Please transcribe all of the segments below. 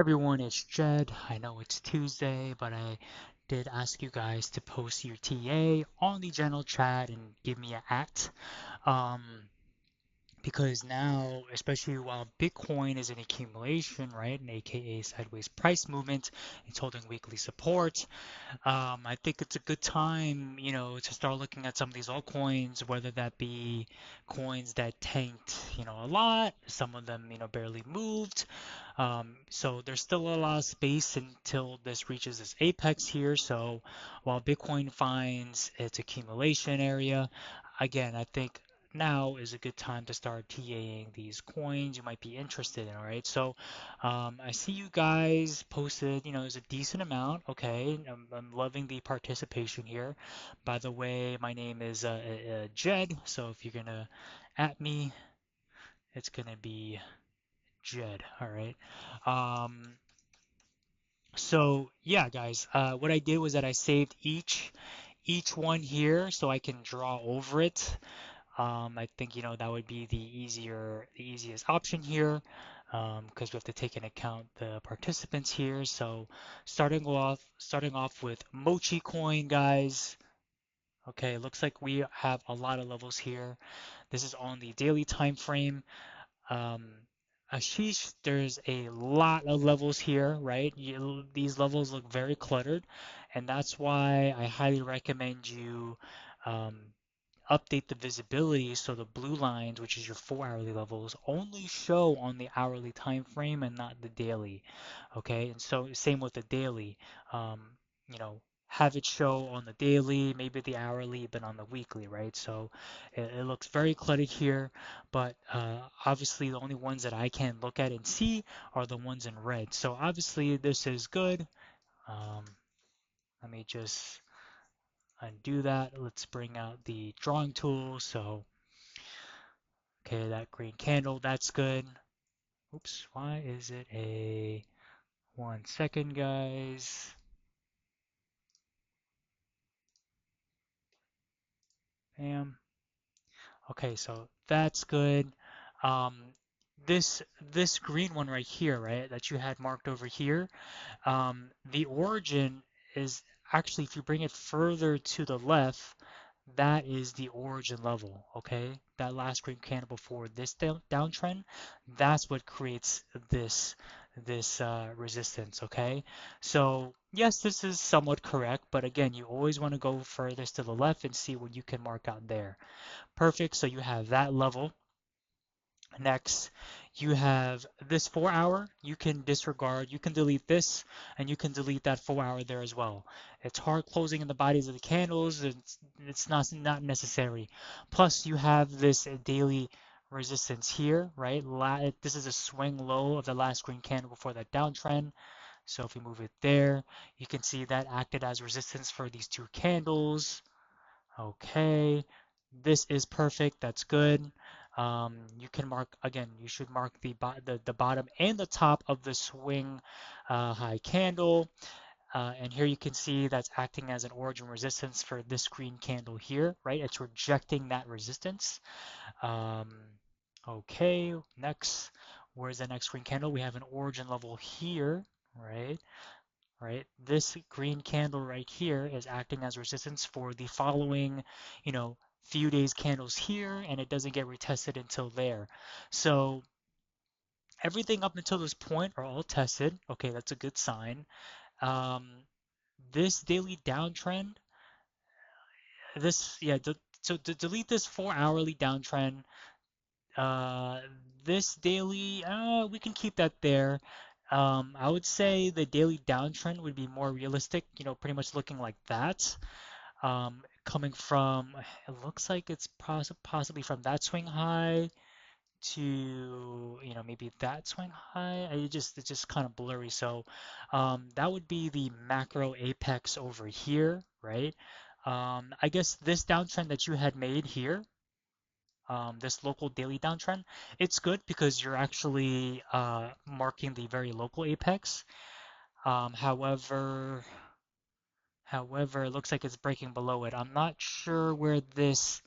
Everyone, it's Jed. I know it's Tuesday, but I did ask you guys to post your TA on the general chat and give me a at. Um, because now, especially while Bitcoin is in accumulation, right, and aka sideways price movement, it's holding weekly support. I think it's a good time, to start looking at some of these altcoins, whether that be coins that tanked, a lot, some of them, barely moved. So there's still a lot of space until this reaches its apex here. So while Bitcoin finds its accumulation area, again, I think now is a good time to start TAing these coins you might be interested in. All right. So I see you guys posted, there's a decent amount. Okay. I'm loving the participation here. By the way, my name is Jed. So if you're going to at me, it's going to be Jed. All right. Um, so yeah, guys, what I did was that I saved each one here so I can draw over it. I think that would be the easiest option here, because we have to take into account the participants here. So starting off with Mochi Coin, guys. Okay, looks like we have a lot of levels here. This is on the daily time frame. Um, Ashish, there's a lot of levels here, right? These levels look very cluttered, and that's why I highly recommend you um, update the visibility so the blue lines, which is your 4 hourly levels, only show on the hourly time frame and not the daily. Okay, and so same with the daily. Um, have it show on the daily, maybe the hourly, but on the weekly, right? So it looks very cluttered here, but obviously the only ones that I can look at and see are the ones in red. So obviously this is good. Um, Let me just undo that. Let's bring out the drawing tool. So, okay, that green candle, that's good. Oops, why is it a 1 second, guys? Bam. Okay, so that's good. Um, this green one right here, right, that you had marked over here, the origin is actually, if you bring it further to the left, that is the origin level, okay? That last green candle before this downtrend, that's what creates this resistance, okay? So yes, this is somewhat correct, but again, you always want to go furthest to the left and see what you can mark out there. Perfect, so you have that level. Next, you have this 4 hour. You can disregard, you can delete this, and you can delete that 4 hour there as well. It's hard closing in the bodies of the candles. It's not necessary. Plus, you have this daily resistance here, right? This is a swing low of the last green candle before that downtrend. So if we move it there, you can see that acted as resistance for these two candles. Okay, this is perfect. That's good. You can mark again. You should mark the bottom and the top of the swing high candle. And here you can see that's acting as an origin resistance for this green candle here, right? It's rejecting that resistance. Um, okay, next, where's the next green candle? We have an origin level here, right? Right? This green candle right here is acting as resistance for the following, few days candles here, and it doesn't get retested until there. So everything up until this point are all tested. Okay, that's a good sign. Um, this daily downtrend, so to delete this 4 hourly downtrend, uh, this daily, we can keep that there. I would say the daily downtrend would be more realistic, pretty much looking like that. Coming from, it looks like it's possibly from that swing high to, maybe that swing high. It's just kind of blurry. So, that would be the macro apex over here, right? I guess this downtrend that you had made here, this local daily downtrend, it's good because you're actually marking the very local apex. However, it looks like it's breaking below it. I'm not sure where this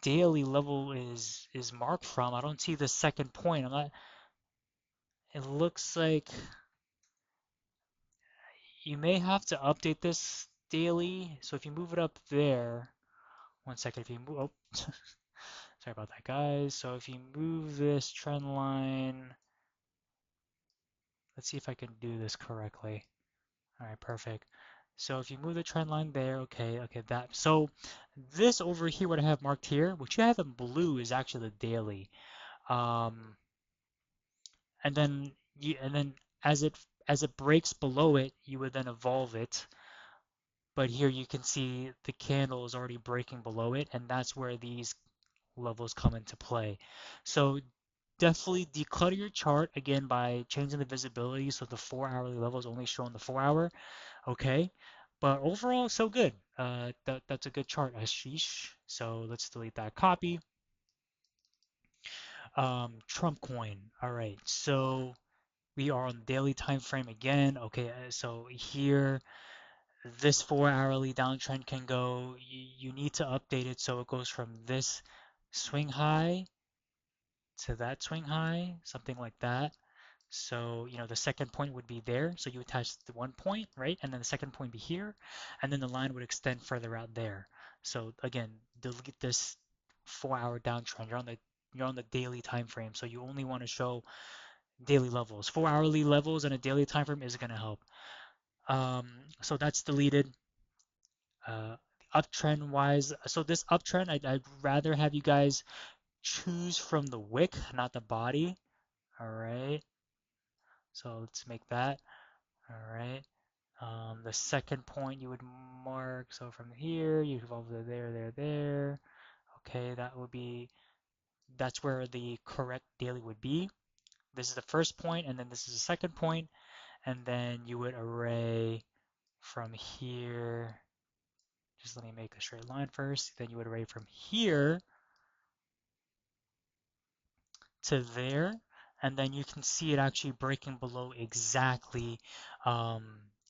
daily level is marked from. I don't see the second point. I'm not. It looks like. you may have to update this daily. So if you move it up there, one second, if you move, oh, sorry about that, guys. So if you move this trend line, let's see if I can do this correctly. All right, perfect. So if you move the trend line there, okay, okay, that. So this over here, what I have marked here, which you have in blue, is actually the daily. Um, and then as it breaks below it, you would then evolve it. But here you can see the candle is already breaking below it, and that's where these levels come into play. So definitely declutter your chart again by changing the visibility so the 4 hourly level is only showing the 4 hour. Okay, but overall so good. That's a good chart, Ashish. So let's delete that copy. Trump coin. All right, so we are on the daily time frame again. Okay, so here this 4 hourly downtrend can go. You need to update it so it goes from this swing high to that swing high, something like that. So, the second point would be there. So you attach the one point, right? And then the second point be here. And then the line would extend further out there. So again, delete this 4 hour downtrend. You're on the daily time frame. So you only want to show daily levels. 4 hourly levels and a daily time frame is gonna help. Um, so that's deleted. Uptrend wise, so this uptrend, I'd rather have you guys choose from the wick, not the body. All right. So let's make that. All right. The second point you would mark, so from here, you evolve to there. Okay, that's where the correct daily would be. This is the first point, and then this is the second point, and then you would array from here. Just let me make a straight line first. Then you would array from here to there, and then you can see it actually breaking below um,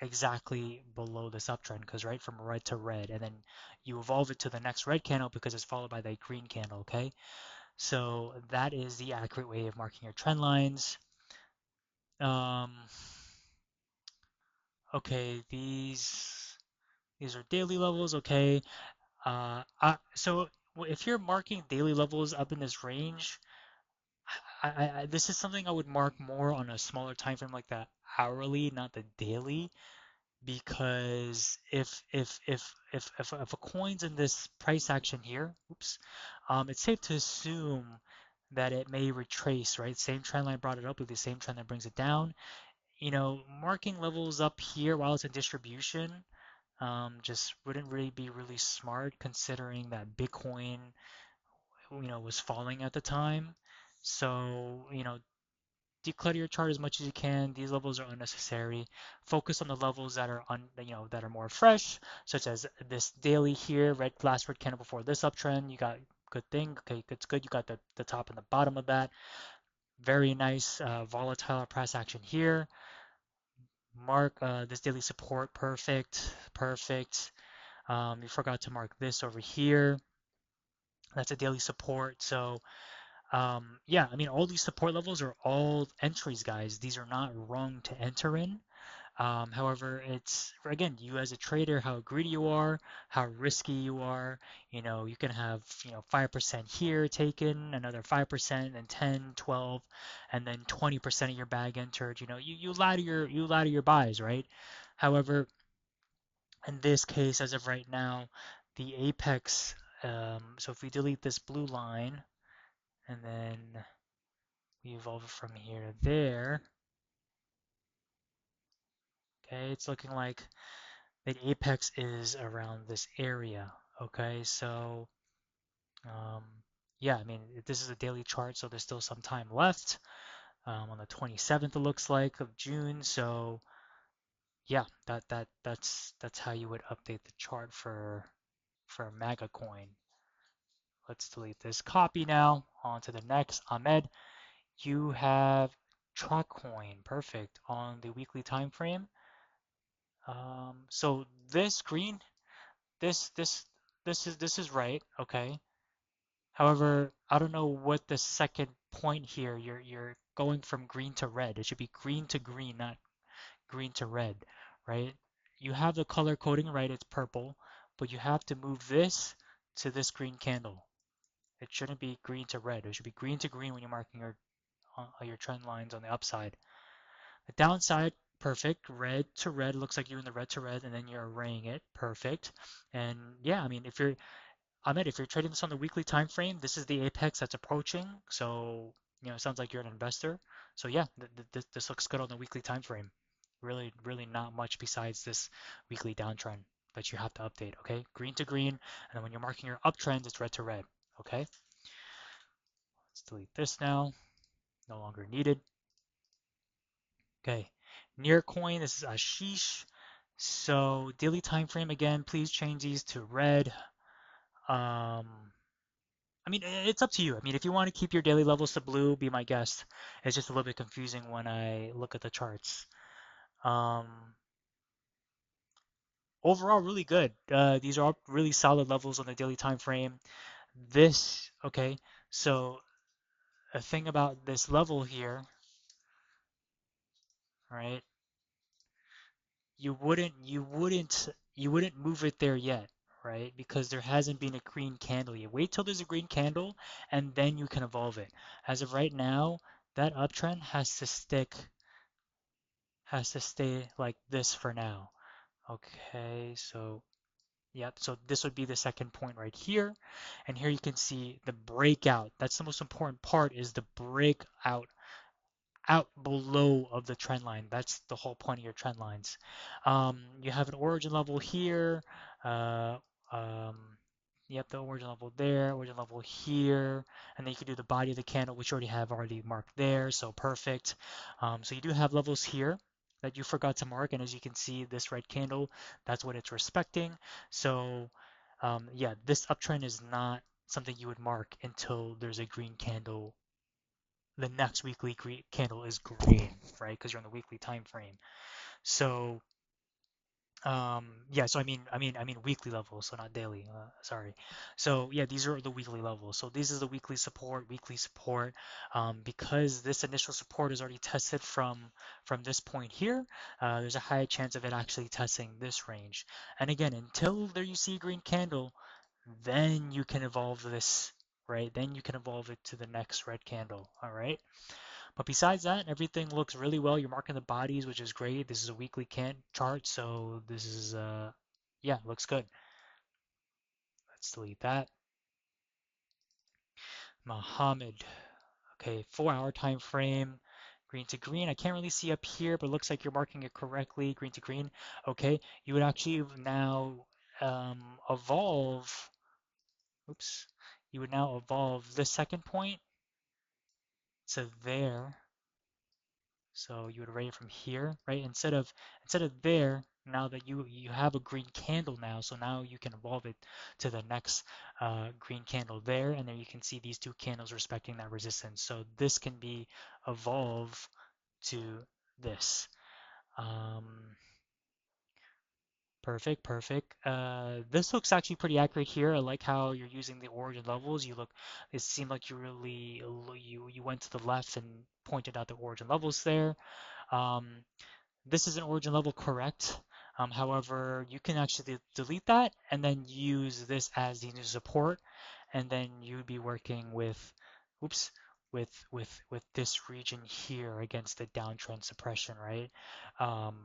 exactly below this uptrend, because right from red to red, and then you evolve it to the next red candle because it's followed by that green candle. Okay, so that is the accurate way of marking your trend lines. Um, okay, these are daily levels. Okay, so if you're marking daily levels up in this range, this is something I would mark more on a smaller time frame like that hourly, not the daily, because if a coin's in this price action here, oops, it's safe to assume that it may retrace, right? Same trend line brought it up with the same trend that brings it down. Marking levels up here while it's in distribution, just wouldn't really be really smart considering that Bitcoin, was falling at the time. So, declutter your chart as much as you can. These levels are unnecessary. Focus on the levels that are more fresh, such as this daily here, last red candle before this uptrend. You got good thing. Okay, it's good. You got the top and the bottom of that. Very nice volatile price action here. Mark this daily support. Perfect. Perfect. You forgot to mark this over here. That's a daily support. So yeah, I mean, all these support levels are all entries, guys. These are not wrong to enter in. However, it's again, you as a trader, how greedy you are, how risky you are. You can have, 5% here taken, another 5%, and 10, 12, and then 20% of your bag entered. You lie to your buys, right? However, in this case, as of right now, the apex, so if we delete this blue line and then we evolve it from here to there, okay, it's looking like the apex is around this area. Okay, so um, yeah, I mean, this is a daily chart, so there's still some time left. On the 27th, it looks like, of June. So yeah, that's how you would update the chart for Maga coin. Let's delete this copy now. On to the next. Ahmed, you have track coin. Perfect. On the weekly time frame. So this green, this is right. Okay. However, I don't know what the second point here. You're going from green to red. It should be green to green, not green to red, right? You have the color coding right, it's purple, but you have to move this to this green candle. It shouldn't be green to red. It should be green to green when you're marking your trend lines on the upside. The downside, perfect. Red to red looks like you're in the red to red, and then you're arraying it. Perfect. And yeah, I mean, if you're trading this on the weekly time frame, this is the apex that's approaching. So, it sounds like you're an investor. So yeah, this looks good on the weekly time frame. Really, really not much besides this weekly downtrend that you have to update. Okay, green to green, and then when you're marking your uptrend, it's red to red. Okay, let's delete this now. No longer needed. Okay, near coin. This is Ashish. So daily time frame again. Please change these to red. Um, I mean, it's up to you. I mean, if you want to keep your daily levels to blue, be my guest. It's just a little bit confusing when I look at the charts. Um, Overall, really good. These are all really solid levels on the daily time frame. Okay, so a thing about this level here, right? You wouldn't move it there yet, right? Because there hasn't been a green candle yet. Wait till there's a green candle and then you can evolve it. As of right now, that uptrend has to stay like this for now. Okay, so yeah, so this would be the second point right here. And here you can see the breakout. That's the most important part is the breakout out below of the trend line. That's the whole point of your trend lines. You have an origin level here. Uh, um, you have the origin level there, origin level here, and then you can do the body of the candle, which you already marked there, so perfect. So you do have levels here that you forgot to mark, and as you can see, this red candle, that's what it's respecting. So yeah, this uptrend is not something you would mark until there's a green candle, the next weekly candle is green, right? Because you're on the weekly time frame. So yeah, so I mean weekly levels, so not daily. Sorry. So yeah, these are the weekly levels. So this is the weekly support. Because this initial support is already tested from this point here, there's a high chance of it actually testing this range. And again, until there you see a green candle, then you can evolve this, right? Then you can evolve it to the next red candle. All right. But besides that, everything looks really well. You're marking the bodies, which is great. This is a weekly can chart, so this is yeah, looks good. Let's delete that. Mohammed. Okay, 4 hour time frame. Green to green. I can't really see up here, but it looks like you're marking it correctly. Green to green. Okay, you would actually now evolve. Oops. You would now evolve the second point to there. So you would rate it from here, right? Instead of there, now that you have a green candle now, so now you can evolve it to the next green candle there, and then you can see these two candles respecting that resistance. So this can be evolved to this. Um, Perfect, perfect. This looks actually pretty accurate here. I like how you're using the origin levels. It seemed like you really, you went to the left and pointed out the origin levels there. Um, this is an origin level correct. However, you can actually delete that and then use this as the new support, and then you'd be working with, oops, with this region here against the downtrend suppression, right? Um,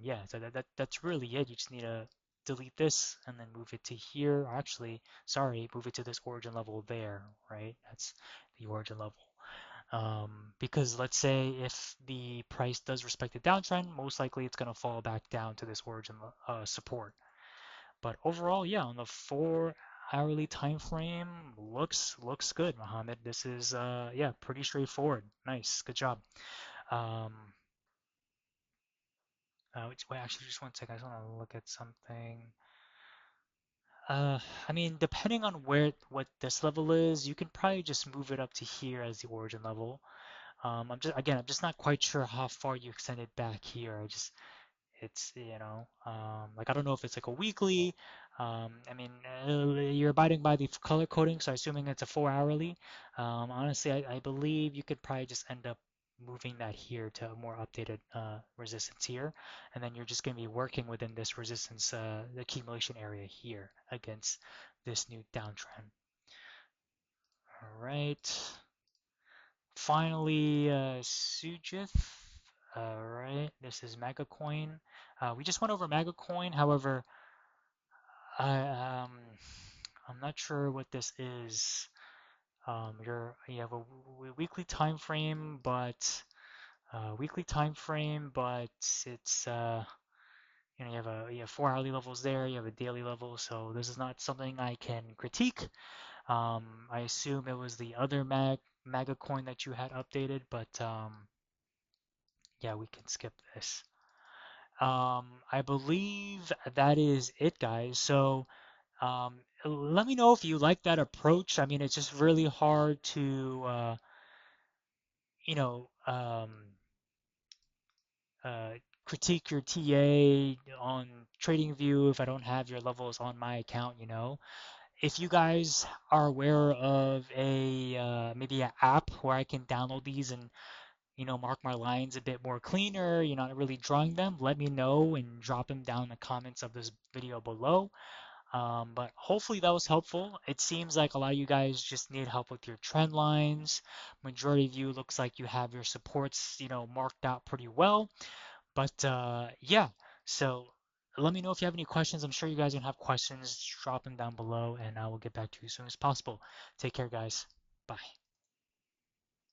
yeah, so that's really it. You just need to delete this and then move it to here. Actually, sorry, move it to this origin level there, right? That's the origin level. Because let's say if the price does respect the downtrend, most likely it's going to fall back down to this origin support. But overall, yeah, on the 4 hourly time frame, looks good, Mohammed. This is yeah, pretty straightforward. Nice, good job. Um, wait, actually, just 1 second. I just want to look at something. Uh, I mean, depending on what this level is, you can probably just move it up to here as the origin level. I'm just not quite sure how far you extend it back here. It's, like I don't know if it's like a weekly. I mean, you're abiding by the color coding, so assuming it's a 4 hourly. Honestly, I believe you could probably just end up moving that here to a more updated resistance here, and then you're just going to be working within this resistance, the accumulation area here against this new downtrend. All right. Finally, Sujith. All right, this is MegaCoin. We just went over MegaCoin. However, I I'm not sure what this is. You have a weekly time frame, but it's you have 4 hourly levels there. You have a daily level, so this is not something I can critique. I assume it was the other Mega coin that you had updated, but yeah, we can skip this. I believe that is it, guys. So let me know if you like that approach. I mean, it's just really hard to you know, uh, critique your TA on TradingView if I don't have your levels on my account. If you guys are aware of a maybe an app where I can download these and mark my lines a bit more cleaner, you're not really drawing them, let me know and drop them down in the comments of this video below. But hopefully that was helpful. It seems like a lot of you guys just need help with your trend lines. Majority of you looks like you have your supports, marked out pretty well. But yeah, so let me know if you have any questions. I'm sure you guys are gonna have questions. Drop them down below, and I will get back to you as soon as possible. Take care, guys. Bye.